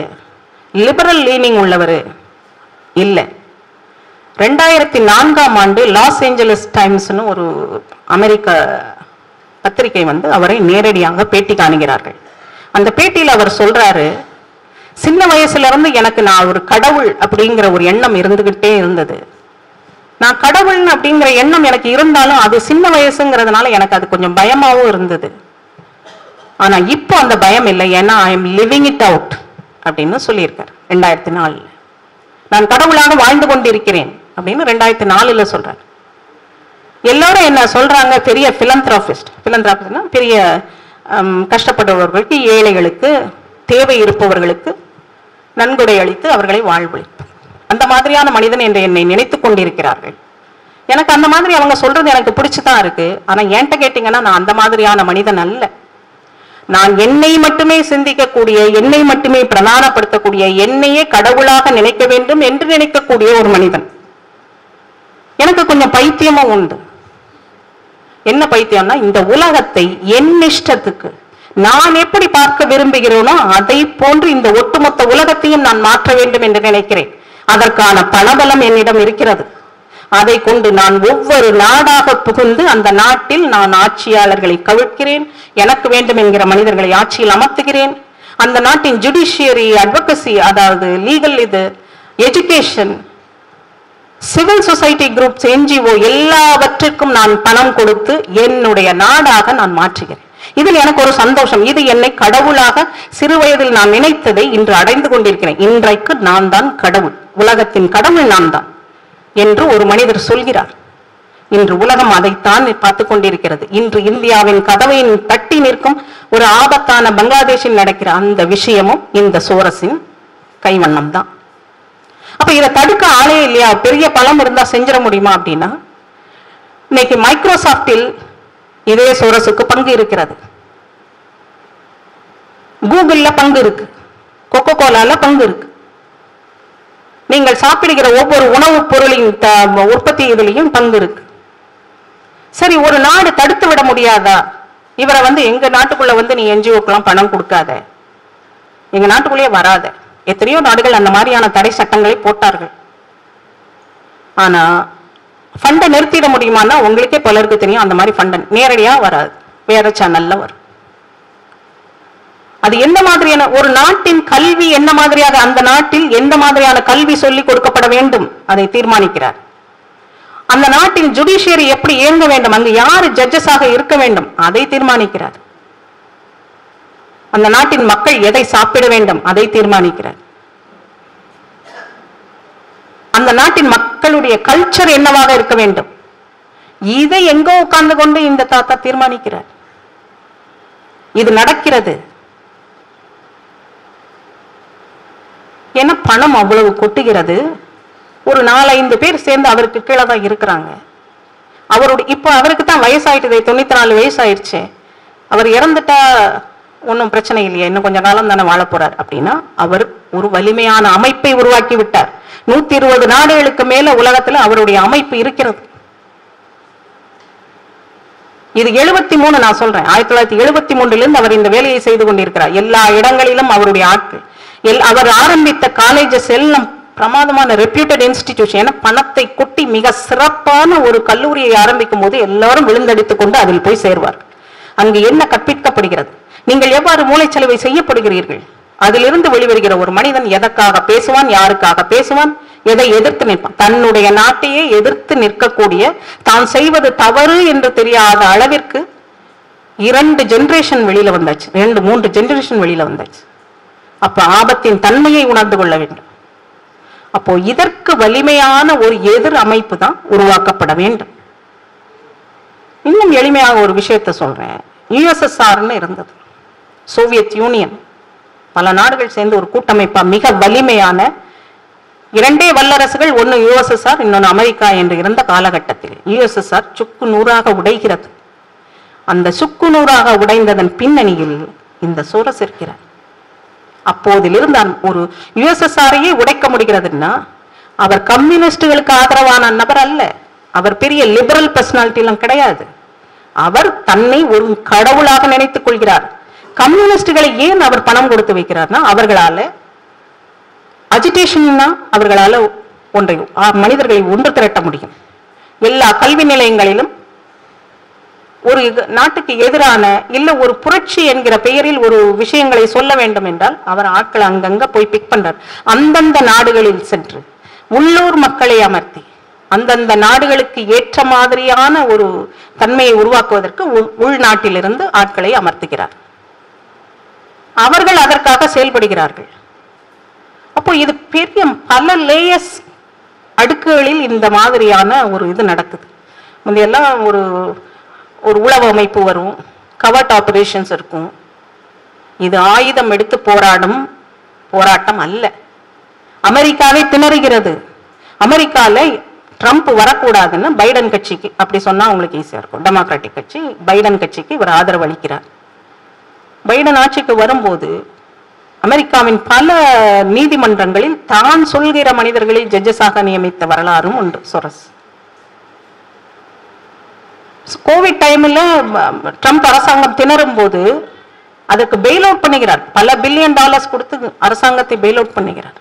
லிபரல் லீனிங் உள்ளவர் இல்லை. 2004ஆம் ஆண்டு லாஸ் ஏஞ்சலஸ் டைம்ஸ்னு ஒரு அமெரிக்க பத்திரிகை வந்து அவரை நேரடியாக பேட்டி காணுகிறார்கள். அந்த பேட்டியில் அவர் சொல்றாரு, சின்ன வயசுல இருந்து எனக்கு நான் ஒரு கடவுள் அப்படிங்கிற ஒரு எண்ணம் இருந்துகிட்டே இருந்தது. நான் கடவுள் அப்படிங்கிற எண்ணம் எனக்கு இருந்தாலும் அது சின்ன வயசுங்கிறதுனால எனக்கு அது கொஞ்சம் பயமாவும் இருந்தது. ஆனா இப்போ அந்த பயம் இல்லை, ஏன்னா I am living it out அப்படின்னு சொல்லியிருக்காரு 2004. நான் கடவுளாக வாழ்ந்து கொண்டிருக்கிறேன் அப்படின்னு 2004 சொல்றாரு. எல்லாரும் என்ன சொல்றாங்க, பெரிய பிலந்திராபிஸ்ட்னா பெரிய கஷ்டப்படுபவர்களுக்கு, ஏழைகளுக்கு, தேவை இருப்பவர்களுக்கு நன்கொடை அளித்து அவர்களை வாழ்வளிப்பு, அந்த மாதிரியான மனிதன் என்று என்னை நினைத்துக் கொண்டிருக்கிறார்கள். எனக்கு அந்த மாதிரி அவங்க சொல்றது எனக்கு பிடிச்சுதான் இருக்கு. ஆனா என்கிட்ட கேட்டீங்கன்னா நான் அந்த மாதிரியான மனிதன் அல்ல. நான் என்னை மட்டுமே சிந்திக்கக்கூடிய, என்னை மட்டுமே பிரதானப்படுத்தக்கூடிய, என்னையே கடவுளாக நினைக்க வேண்டும் என்று நினைக்கக்கூடிய ஒரு மனிதன். எனக்கு கொஞ்சம் பைத்தியமும் உண்டு. என்ன பைத்தியம்னா, இந்த உலகத்தை என் இஷ்டத்துக்கு நான் எப்படி பார்க்க விரும்புகிறேனோ அதை போன்று இந்த ஒட்டுமொத்த உலகத்தையும் நான் மாற்ற வேண்டும் என்று நினைக்கிறேன். அதற்கான பணபலம் என்னிடம் இருக்கிறது. அதை கொண்டு நான் ஒவ்வொரு நாடாக புகுந்து அந்த நாட்டில் நான் ஆட்சியாளர்களை கவிழ்க்கிறேன், எனக்கு வேண்டும் என்கிற மனிதர்களை ஆட்சியில் அமர்த்துகிறேன். அந்த நாட்டின் ஜுடிஷியரி, அட்வொகசி, அதாவது லீகல், இது education, civil society groups, NGO, எல்லாவற்றிற்கும் நான் பணம் கொடுத்து என்னுடைய நாடாக நான் மாற்றுகிறேன். இதில் எனக்கு ஒரு சந்தோஷம். இது என்னை கடவுளாக சிறு வயதில் நான் நினைத்ததை இன்று அடைந்து கொண்டிருக்கிறேன். இன்றைக்கு நான் தான் கடவுள், உலகத்தின் கடவுள் நான் தான் என்று ஒரு மனிதர் சொல்கிறார். இன்று உலகம் அதைத்தான் பார்த்து கொண்டிருக்கிறது. இன்று இந்தியாவின் கதவை தட்டி நிற்கும் ஒரு ஆபத்தான பங்களாதேஷில் நடக்கிற அந்த விஷயமும் இந்த சோரஸின் கைவண்ணம் தான். அப்ப இதை தடுக்க ஆளே இல்லையா? பெரிய பலம் இருந்தா செஞ்சிட முடியுமா அப்படின்னா, இன்னைக்கு மைக்ரோசாப்டில் இதே சோரஸுக்கு பங்கு இருக்கிறது, கூகுள்ல பங்கு இருக்கு, கொக்கோ கோலால பங்கு இருக்கு. நீங்கள் சாப்பிடுகிற ஒவ்வொரு உணவுப் பொருளின் உற்பத்தி இதிலையும் பங்கு இருக்கு. சரி, ஒரு நாடு தடுத்து விட முடியாதா? இவரை எங்க நாட்டுக்குள்ள நீ என்ஜிஓக்கெல்லாம் பணம் கொடுக்காத, எங்க நாட்டுக்குள்ளேயே வராத. எத்தனையோ நாடுகள் அந்த மாதிரியான தடை சட்டங்களை போட்டார்கள். ஆனா ஃபண்டை நிறுத்திட முடியுமான்னா உங்களுக்கே பலருக்கு தெரியும், அந்த மாதிரி ஃபண்டை நேரடியா வராது, வேற சேனல்ல வரும். அது எந்த மாதிரியான ஒரு நாட்டின் கல்வி, என்ன மாதிரியாக அந்த நாட்டில் எந்த மாதிரியான கல்வி சொல்லிக் கொடுக்கப்பட வேண்டும் அதை தீர்மானிக்கிறார். அந்த நாட்டின் ஜுடிஷியரி எப்படி இயங்க வேண்டும், அங்கு யாரு ஜட்ஜஸாக இருக்க வேண்டும் அதை தீர்மானிக்கிறார். அந்த நாட்டின் மக்கள் எதை சாப்பிட வேண்டும் அதை தீர்மானிக்கிறார். அந்த நாட்டின் மக்களுடைய கல்ச்சர் என்னவாக இருக்க வேண்டும், இதை எங்கோ உட்கார்ந்து கொண்டு இந்த தாத்தா தீர்மானிக்கிறார். இது நடக்கிறது. ஏன்னா பணம் அவ்வளவு கொட்டுகிறது. ஒரு 4-5 பேர் சேர்ந்து அவருக்கு கீழே தான் இருக்கிறாங்க. அவருடைய இப்போ அவருக்கு தான் வயசாயிட்டுது, 94 வயசு ஆயிடுச்சு. அவர் இறந்துட்டா ஒன்றும் பிரச்சனை இல்லையா, இன்னும் கொஞ்சம் காலம் தானே வாழ போறார் அப்படின்னா, அவர் ஒரு வலிமையான அமைப்பை உருவாக்கி விட்டார். 120 நாடுகளுக்கு மேல உலகத்துல அவருடைய அமைப்பு இருக்கிறது. இது 73 நான் சொல்றேன், 1973 அவர் இந்த வேலையை செய்து கொண்டிருக்கிறார். எல்லா இடங்களிலும் அவருடைய ஆட்கள், அவர் ஆரம்பித்த காலேஜஸ் எல்லாம் பிரமாதமான ரெப்யூட்டட் இன்ஸ்டிடியூஷன். ஏன்னா பணத்தை கொட்டி மிக சிறப்பான ஒரு கல்லூரியை ஆரம்பிக்கும் போது எல்லாரும் விழுந்தடித்துக் கொண்டு அதில் போய் சேர்வார். அங்கு என்ன கற்பிக்கப்படுகிறது, நீங்கள் எவ்வாறு மூளைச்சலவை செய்யப்படுகிறீர்கள், அதிலிருந்து வெளிவருகிற ஒரு மனிதன் எதற்காக பேசுவான், யாருக்காக பேசுவான், எதை எதிர்த்து நிற்பான். தன்னுடைய நாட்டையே எதிர்த்து நிற்கக்கூடிய, தான் செய்வது தவறு என்று தெரியாத அளவிற்கு 2 ஜெனரேஷன் வெளியில வந்தாச்சு, 2-3 ஜெனரேஷன் வெளியில வந்தாச்சு. அப்ப ஆபத்தின் தன்மையை உணர்ந்து கொள்ள வேண்டும். அப்போ இதற்கு வலிமையான ஒரு எதிர் அமைப்பு தான் உருவாக்கப்பட வேண்டும். இன்னும் எளிமையாக ஒரு விஷயத்தை சொல்றேன். யுஎஸ்எஸ்ஆர்னு இருந்தது, சோவியத் யூனியன். பல நாடுகள் சேர்ந்து ஒரு கூட்டமைப்பா மிக வலிமையான 2 வல்லரசுகள், ஒன்னு யுஎஸ்எஸ்ஆர் இன்னொன்னு அமெரிக்கா என்று இருந்த காலகட்டத்தில் யுஎஸ்எஸ்ஆர் சுக்கு நூறாக உடைகிறது. அந்த சுக்கு நூறாக உடைந்ததன் பின்னணியில் இந்த சோரஸ் இருக்கிறார். அப்போதிலிருந்து ஒரு யுஎஸ்எஸ்ஆரையே உடைக்க முடிகிறதுன்னா அவர் கம்யூனிஸ்டுகளுக்கு ஆதரவான நபர் அல்ல, அவர் பெரிய லிபரல் பர்சனாலிட்டி எல்லாம் கிடையாது. அவர் தன்னை ஒரு கடவுளாக நினைத்துக் கொள்கிறார். கம்யூனிஸ்டுகளை ஏன் அவர் பணம் கொடுத்து வைக்கிறார்னா, அவர்களால அஜிடேஷன்னா அவர்களால மனிதர்களை ஒன்று திரட்ட முடியும். எல்லா கல்வி நிலையங்களிலும் ஒரு நாட்டுக்கு எதிரான இல்ல ஒரு புரட்சி என்கிற பெயரில் ஒரு விஷயங்களை சொல்ல வேண்டும் என்றால் அவர் ஆட்களை அங்கங்க போய் பிக் பண்றார். அந்தந்த நாடுகளில் சென்று உள்ளூர் மக்களை அமர்த்தி அந்தந்த நாடுகளுக்கு ஏற்ற மாதிரியான ஒரு தன்மையை உருவாக்குவதற்கு உள்நாட்டிலிருந்து ஆட்களை அமர்த்துகிறார். அவர்கள் அதற்காக செயல்படுகிறார்கள். அப்போ இது பெரிய பல லேயர்ஸ் அடுக்குகளில் இந்த மாதிரியான ஒரு இது நடக்குது. முந்தையெல்லாம் ஒரு ஒரு உளவு அமைப்பு வரும், கவர்ட் ஆபரேஷன்ஸ் இருக்கும். இது ஆயுதம் எடுத்து போராடும் போராட்டம் அல்ல. அமெரிக்காவை திணறுகிறது. அமெரிக்கால ட்ரம்ப் வரக்கூடாதுன்னு பைடன் கட்சிக்கு, அப்படி சொன்னா உங்களுக்கு ஈஸியா இருக்கும், டெமோக்ராட்டிக் கட்சி பைடன் கட்சிக்கு இவர் ஆதரவு அளிக்கிறார். பைடன் ஆட்சிக்கு வரும்போது அமெரிக்காவின் பல நீதிமன்றங்களில் தான் சொல்கிற மனிதர்களை ஜட்ஜஸாக நியமித்த வரலாறும் உண்டு. சொரஸ் கோவிட் டைம்ல ட்ரம்ப் அரசாங்கம் திணறும் போது அதுக்கு பெயில் அவுட் பண்ணுகிறார். பல பில்லியன் டாலர்ஸ் கொடுத்து அரசாங்கத்தை பெயில் அவுட் பண்ணுகிறார்.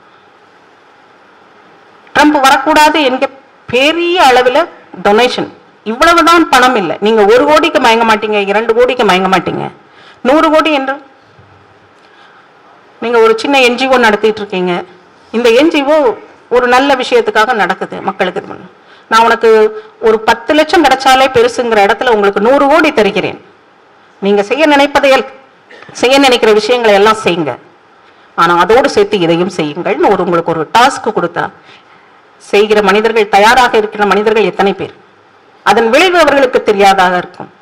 ட்ரம்ப் வரக்கூடாது என்க பெரிய அளவில் டொனேஷன். இவ்வளவுதான் பணம் இல்லை. நீங்க 1 கோடிக்கு மயங்க மாட்டீங்க, 2 கோடிக்கு மயங்க மாட்டீங்க. 100 கோடி என்று நீங்க ஒரு சின்ன என்ஜிஓ நடத்திட்டு இருக்கீங்க. இந்த என்ஜிஓ ஒரு நல்ல விஷயத்துக்காக நடக்குது, மக்களுக்கு. நான் உனக்கு ஒரு 10 லட்சம் கிடைச்சாலே பெருசுங்கிற இடத்துல உங்களுக்கு 100 கோடி தருகிறேன். நீங்க செய்ய நினைக்கிற விஷயங்களை எல்லாம் செய்யுங்க, ஆனா அதோடு சேர்த்து இதையும் செய்யுங்கள்னு உங்களுக்கு ஒரு டாஸ்க் கொடுத்தா செய்கிற மனிதர்கள், தயாராக இருக்கிற மனிதர்கள் எத்தனை பேர்? அதன் விளைவு அவர்களுக்கு தெரியாதாக இருக்கும்.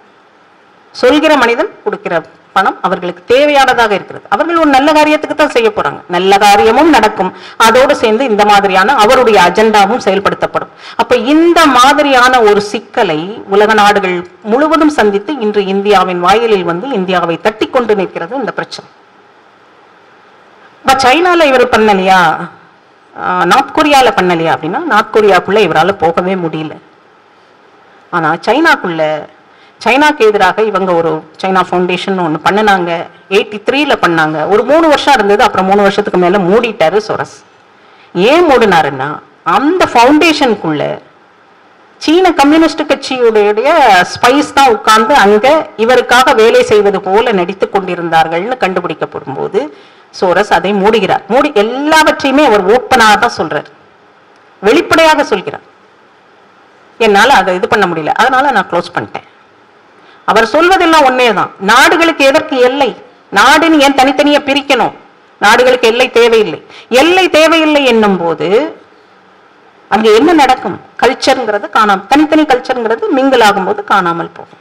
சொல்கிற மனிதன் கொடுக்கிற பணம் அவர்களுக்கு தேவையானதாக இருக்கிறது. அவர்கள் ஒரு நல்ல காரியத்துக்கு தான் செய்ய போறாங்க. நல்ல காரியமும் நடக்கும், அதோடு சேர்ந்து இந்த மாதிரியான அவருடைய அஜெண்டாவும் செயல்படுத்தப்படும். அப்ப இந்த மாதிரியான ஒரு சிக்கலை உலக நாடுகள் முழுவதும் சந்தித்து இன்று இந்தியாவின் வாயிலில் வந்து இந்தியாவை தட்டி கொண்டு நிற்கிறது இந்த பிரச்சனை. சைனால இவர் பண்ணலையா, நார்த் கொரியால பண்ணலையா அப்படின்னா, நார்த் கொரியாக்குள்ள இவரால் போகவே முடியல. ஆனா சைனாக்கு எதிராக இவங்க ஒரு சைனா ஃபவுண்டேஷன் ஒன்று பண்ணினாங்க. 83ல பண்ணாங்க. ஒரு 3 வருஷம் இருந்தது. அப்புறம் 3 வருஷத்துக்கு மேல மூடிட்டாரு சொரஸ். ஏன் மூடினாருன்னா, அந்த ஃபவுண்டேஷனுக்குள்ள சீன கம்யூனிஸ்ட் கட்சியுடைய ஸ்பைஸ் தான் உட்கார்ந்து அங்க இவருக்காக வேலை செய்வது போல நடித்து கொண்டிருந்தார்கள்னு கண்டுபிடிக்கப்படும் போது சோரஸ் அதை மூடுகிறார். எல்லாவற்றையுமே அவர் ஓப்பனாக தான் சொல்றார், வெளிப்படையாக சொல்கிறார். என்னால அதை இது பண்ண முடியல, அதனால நான் க்ளோஸ் பண்ணிட்டேன். அவர் சொல்வதெல்லாம் ஒன்னேதான். நாடுகளுக்கு எதற்கு எல்லை? நாடுன்னு ஏன் தனித்தனியா பிரிக்கணும்? நாடுகளுக்கு எல்லை தேவையில்லை. எல்லை தேவையில்லை என்னும் போது அங்க என்ன நடக்கும்? கல்ச்சர்ங்கிறது காணாமல், தனித்தனி கல்ச்சர்ங்கிறது மிங்கிள் ஆகும் போது காணாமல் போகும்.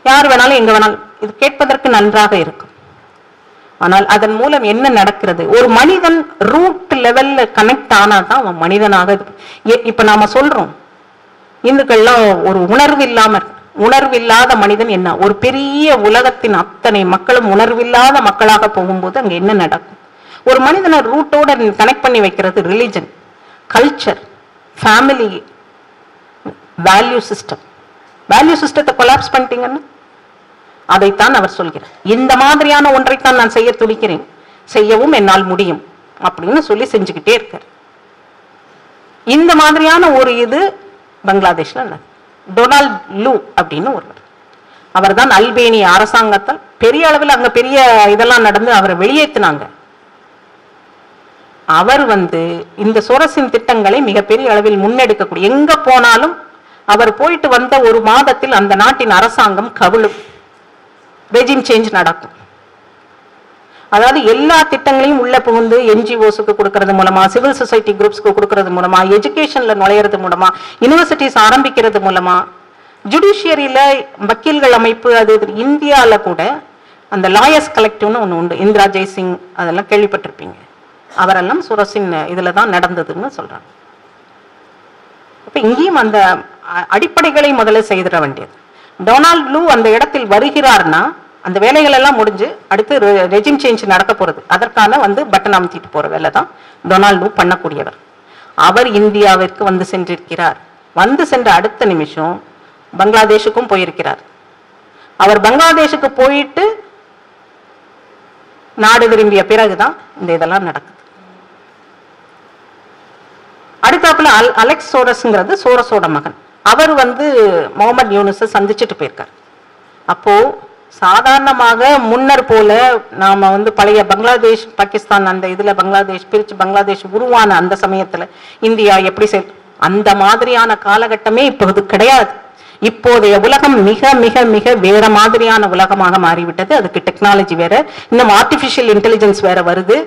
யார் வேணாலும் எங்க வேணாலும் இது கேட்பதற்கு நன்றாக இருக்கும். ஆனால் அதன் மூலம் என்ன நடக்கிறது? ஒரு மனிதன் ரூட் லெவல்ல கனெக்ட் ஆனாதான் அவன் மனிதனாக. இப்ப நாம சொல்றோம் இந்துக்கள்லாம் ஒரு உணர்வில்லாத மனிதன் என்ன? ஒரு பெரிய உலகத்தின் அத்தனை மக்களும் உணர்வில்லாத மக்களாக போகும்போது அங்க என்ன நடக்கும்? ஒரு மனிதனை ரூட்டோட கனெக்ட் பண்ணி வைக்கிறது religion, culture, family, value system. Value சிஸ்டத்தை கொலாப்ஸ் பண்ணிட்டீங்கன்னா அதைத்தான் அவர் சொல்கிறார். இந்த மாதிரியான ஒன்றைத்தான் நான் செய்ய துடிக்கிறேன், செய்யவும் என்னால் முடியும் அப்படின்னு சொல்லி செஞ்சுக்கிட்டே இருக்கார். இந்த மாதிரியான ஒரு இது பங்களாதேஷ்ல டொனால்ட் லூ அப்படின்னு ஒருவர், அவர் தான் அல்பேனிய அரசாங்கத்தால் பெரிய அளவில் அங்க பெரிய இதெல்லாம் நடந்து அவரை வெளியேற்றினாங்க. அவர் இந்த சொரஸின் திட்டங்களை மிகப்பெரிய அளவில் முன்னெடுக்கக்கூடிய, எங்க போனாலும் அவர் போயிட்டு வந்த ஒரு மாதத்தில் அந்த நாட்டின் அரசாங்கம் கவிழும், ரெஜிம் சேஞ்ச் நடக்கும். அதாவது எல்லா திட்டங்களையும் உள்ள புகுந்து என்ஜிஓஸுக்கு கொடுக்கறது மூலமா, சிவில் சொசைட்டி குரூப்ஸ்க்கு கொடுக்கறது மூலமா, எஜுகேஷன்ல நுழையிறது மூலமா, யூனிவர்சிட்டிஸ் ஆரம்பிக்கிறது மூலமா, ஜுடிஷியரியில வக்கீல்கள் அமைப்பு, அது இந்தியால கூட அந்த லாயர்ஸ் கலெக்டிவ்னு ஒன்று உண்டு, இந்திரா ஜெய்சிங், அதெல்லாம் கேள்விப்பட்டிருப்பீங்க. அவரெல்லாம் சுரஸின் இதுல தான் நடந்ததுன்னு சொல்றாங்க. அப்ப இங்கேயும் அந்த அடிப்படைகளை முதல்ல செய்திட வேண்டியது. டொனால்ட் லூ அந்த இடத்தில் வருகிறார்னா அந்த வேலைகள் எல்லாம் முடிஞ்சு அடுத்து ரெஜிம் சேஞ்ச் நடக்க போறது, அதற்கான பட்டன் அமுத்திட்டு போற வேலை தான் டொனால்ட் லூ பண்ணக்கூடியவர். அவர் இந்தியாவிற்கு சென்றிருக்கிறார். சென்ற அடுத்த நிமிஷம் பங்களாதேஷுக்கும் போயிருக்கிறார். அவர் பங்களாதேஷுக்கு போயிட்டு நாடு திரும்பிய பிறகுதான் இந்த இதெல்லாம் நடக்குது. அடுத்தாப்புல அலெக்ஸ் சோரஸ்ங்கிறது சோரஸோட மகன். அவர் முகமது யூனுஸை சந்திச்சுட்டு போயிருக்கார். அப்போ சாதாரணமாக முன்னர் போல நாம பழைய பங்களாதேஷ் பாகிஸ்தான் அந்த இதுல பங்களாதேஷ் பிரிச்சு பங்களாதேஷ் உருவான அந்த சமயத்துல இந்தியா எப்படி அந்த மாதிரியான காலகட்டமே இப்போது கிடையாது. இப்போதைய உலகம் மிக மிக மிக வேற மாதிரியான உலகமாக மாறிவிட்டது. அதுக்கு டெக்னாலஜி வேற, இன்னும் ஆர்டிபிஷியல் இன்டெலிஜென்ஸ் வேற வருது.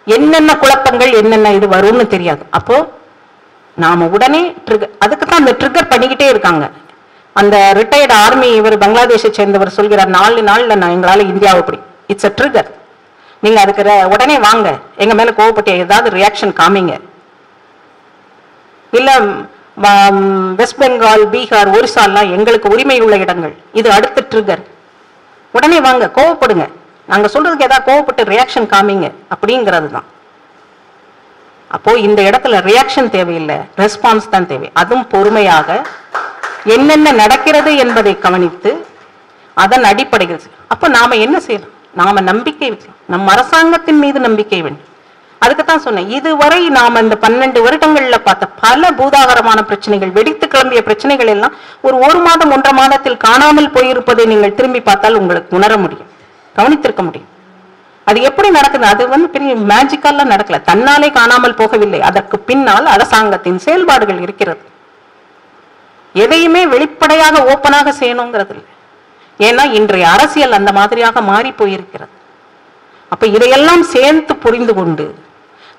என்னென்ன குழப்பங்கள் என்னென்ன இது வரும்னு தெரியாது. அப்போ நாம உடனே அதுக்கு தான் அந்த ட்ரிகர் பண்ணிக்கிட்டே இருக்காங்க. அந்த ரிட்டையர்டு ஆர்மி இவர் பங்களாதேஷை சேர்ந்தவர் சொல்கிறார், 4 நாள்ல நான் எங்களால இந்தியாவை அப்படி. It's a trigger. நீங்க அதுக்கு உடனே வாங்க, எங்க மேல கோவப்பட்டு ஏதாவது ரியாக்ஷன் காமிங்க. இல்ல வெஸ்ட் பெங்கால், பீகார், ஒரிசாலாம் எங்களுக்கு உரிமை உள்ள இடங்கள், இது அடுத்த ட்ரிகர். உடனே வாங்க, கோவப்படுங்க, நாங்க சொல்றதுக்கு ஏதாவது கோவப்பட்டு ரியாக்ஷன் காமிங்க அப்படிங்கிறது தான். அப்போ இந்த இடத்துல ரியாக்ஷன் தேவையில்லை, ரெஸ்பான்ஸ் தான் தேவை. அதுவும் பொறுமையாக என்னென்ன நடக்கிறது என்பதை கவனித்து அதன் அடிப்படையில். அப்ப நாம என்ன செய்யலாம்? நாம நம்பிக்கை வைக்கலாம், நம் அரசாங்கத்தின் மீது நம்பிக்கை வேண்டும். அதுக்குத்தான் சொன்னேன், இதுவரை நாம இந்த 12 வருடங்கள்ல பார்த்த பல பூதாகரமான பிரச்சனைகள், வெடித்து கிளம்பிய பிரச்சனைகள் எல்லாம் ஒரு மாதம் 1.5 மாதத்தில் காணாமல் போயிருப்பதை நீங்கள் திரும்பி பார்த்தால் உங்களுக்கு உணர முடியும், கவனித்திருக்க முடியும். அது எப்படி நடக்குது? அது பெரிய மேஜிக்கெல்லாம் நடக்கல, தன்னாலே காணாமல் போகவில்லை. அதற்கு பின்னால் அரசாங்கத்தின் செயல்பாடுகள் இருக்கிறது. எதையுமே வெளிப்படையாக ஓப்பனாக செய்யணுங்கிறது இல்லை. ஏன்னா இன்றைய அரசியல் அந்த மாதிரியாக மாறி போயிருக்கிறது. அப்ப இதையெல்லாம் சேர்த்து புரிந்து கொண்டு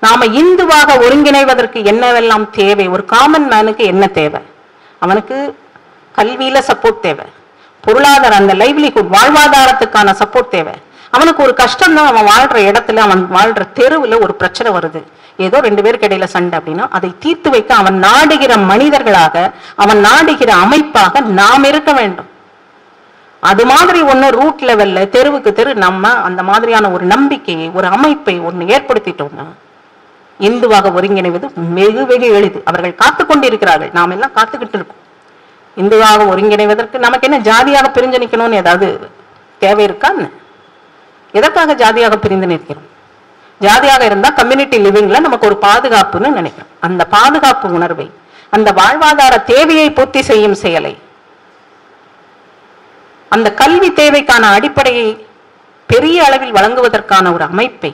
நாம இந்துவாக ஒருங்கிணைவதற்கு என்னவெல்லாம் தேவை, ஒரு காமன் மேனுக்கு என்ன தேவை? அவனுக்கு கல்வியில சப்போர்ட் தேவை, பொருளாதார அந்த லைவ்லிஹுட் வாழ்வாதாரத்துக்கான சப்போர்ட் தேவை. அவனுக்கு ஒரு கஷ்டம் தான், அவன் வாழ்ற இடத்துல, அவன் வாழ்ற தெருவுல ஒரு பிரச்சனை வருது, ஏதோ 2 பேருக்கு இடையில சண்டை அப்படின்னா அதை தீர்த்து வைக்க அவன் நாடுகிற மனிதர்களாக, அவன் நாடுகிற அமைப்பாக நாம் இருக்க வேண்டும். அது மாதிரி ஒண்ணு ரூட் லெவல்ல தெருவுக்கு தெரு நம்ம அந்த மாதிரியான ஒரு நம்பிக்கையை, ஒரு அமைப்பை ஒண்ணு ஏற்படுத்திட்டோம்னா இந்துவாக ஒருங்கிணைவது வெகு வெகு எளிது. அவர்கள் காத்து கொண்டிருக்கிறார்கள், நாம் எல்லாம் காத்துக்கிட்டு இருக்கோம். இந்துவாக ஒருங்கிணைவதற்கு நமக்கு என்ன ஜாதியாக பிரிஞ்சு நிற்கணும்னு ஏதாவது தேவை இருக்கான்னு? எதற்காக ஜாதியாக பிரிந்து நிற்கிறோம்? ஜாதியாக இருந்தா கம்யூனிட்டி லிவிங்ல நமக்கு ஒரு பாதுகாப்புன்னு நினைக்கிறோம். அந்த பாதுகாப்பு உணர்வை, அந்த வாழ்வாதார தேவையை பூர்த்தி செய்யும் செயலை, அந்த கல்வி தேவைக்கான அடிப்படையை பெரிய அளவில் வழங்குவதற்கான ஒரு அமைப்பை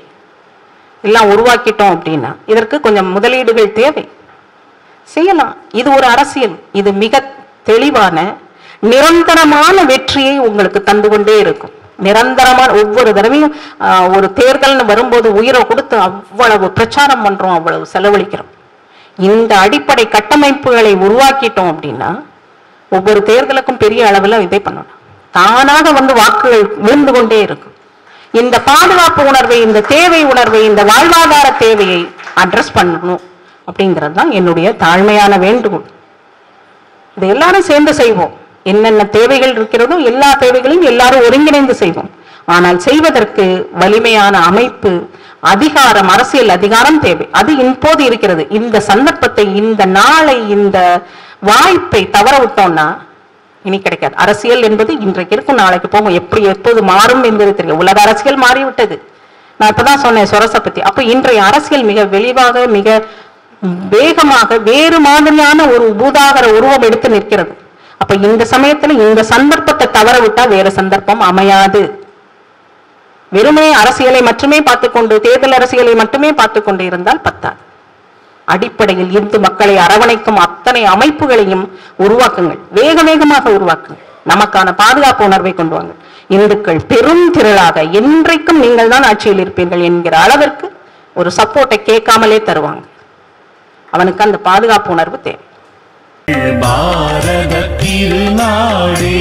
எல்லாம் உருவாக்கிட்டோம் அப்படின்னா இதற்கு கொஞ்சம் முதலீடுகள் தேவை, செய்யலாம். இது ஒரு அரசியல். இது மிக தெளிவான நிரந்தரமான வெற்றியை உங்களுக்கு தந்து கொண்டே இருக்கும். நிரந்தரமான ஒவ்வொரு தடவையும் ஒரு தேர்தல்னு வரும்போது உயிரை கொடுத்து அவ்வளவு பிரச்சாரம் பண்றோம், அவ்வளவு செலவழிக்கிறோம். இந்த அடிப்படை கட்டமைப்புகளை உருவாக்கிட்டோம் அப்படின்னா ஒவ்வொரு தேர்தலுக்கும் பெரிய அளவில் இதை பண்ணணும். தானாக வாக்குகள் விழுந்து கொண்டே இருக்கும். இந்த பாதுகாப்பு உணர்வை, இந்த தேவை உணர்வை, இந்த வாழ்வாதார தேவையை அட்ரஸ் பண்ணணும் அப்படிங்கிறது தான் என்னுடைய தாழ்மையான வேண்டுகோள். இதை எல்லாரும் சேர்ந்து செய்வோம். என்னென்ன தேவைகள் இருக்கிறதோ எல்லா தேவைகளையும் எல்லாரும் ஒருங்கிணைந்து செய்வோம். ஆனால் செய்வதற்கு வலிமையான அமைப்பு, அதிகாரம், அரசியல் அதிகாரம் தேவை. அது இப்போது இருக்கிறது. இந்த சந்தர்ப்பத்தை, இந்த நாளை, இந்த வாய்ப்பை தவற விட்டோம்னா இனி கிடைக்காது. அரசியல் என்பது இன்றைக்கு இருக்கும், நாளைக்கு போகும். எப்படி எப்போது மாறும் என்பது தெரியும். உலக அரசியல் மாறிவிட்டது. நான் இப்பதான் சொன்னேன் சொரசை பத்தி. அப்ப இன்றைய அரசியல் மிக வெளிவாக, மிக வேகமாக வேறு மாதிரியான ஒரு பூதாகர உருவம் எடுத்து நிற்கிறது. அப்ப இந்த சமயத்துல இந்த சந்தர்ப்பத்தை தவற விட்டா வேற சந்தர்ப்பம் அமையாது. வெறுமே அரசியலை மட்டுமே பார்த்துக்கொண்டு, தேர்தல் அரசியலை மட்டுமே பார்த்துக்கொண்டு இருந்தால் பத்தாது. அடிப்படையில் இந்து மக்களை அரவணைக்கும் அத்தனை அமைப்புகளையும் உருவாக்குங்கள், வேக வேகமாக உருவாக்குங்கள். நமக்கான பாதுகாப்பு உணர்வை கொண்டு வாங்க. இந்துக்கள் பெரும் திரளாக என்றைக்கும் நீங்கள் தான் ஆட்சியில் இருப்பீர்கள் என்கிற அளவிற்கு ஒரு சப்போர்ட்டை கேட்காமலே தருவாங்க. அவனுக்கு அந்த பாதுகாப்பு உணர்வு தேவை. பாரத திருநாடே